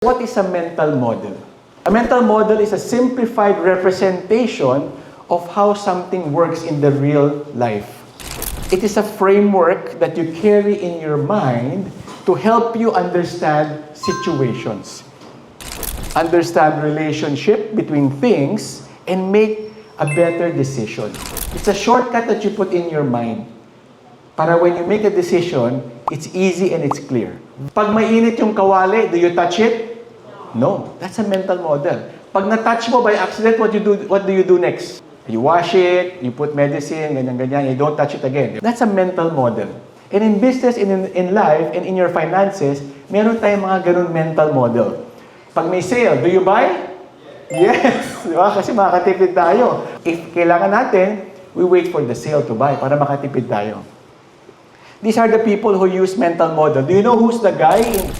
What is a mental model? A mental model is a simplified representation of how something works in the real life. It is a framework that you carry in your mind to help you understand situations, understand relationship between things, and make a better decision. It's a shortcut that you put in your mind para when you make a decision, it's easy and it's clear. Pag mainit yung kawali, do you touch it? No. That's a mental model. Pag na-touch mo by accident, what do you do next? You wash it, you put medicine, ganyan-ganyan, you don't touch it again. That's a mental model. And in business, in life, and in your finances, meron tayong mga ganun mental model. Pag may sale, do you buy? Yes! Diba? Kasi makakatipid tayo. If kailangan natin, we wait for the sale to buy para makatipid tayo. These are the people who use mental model. Do you know who's the guy in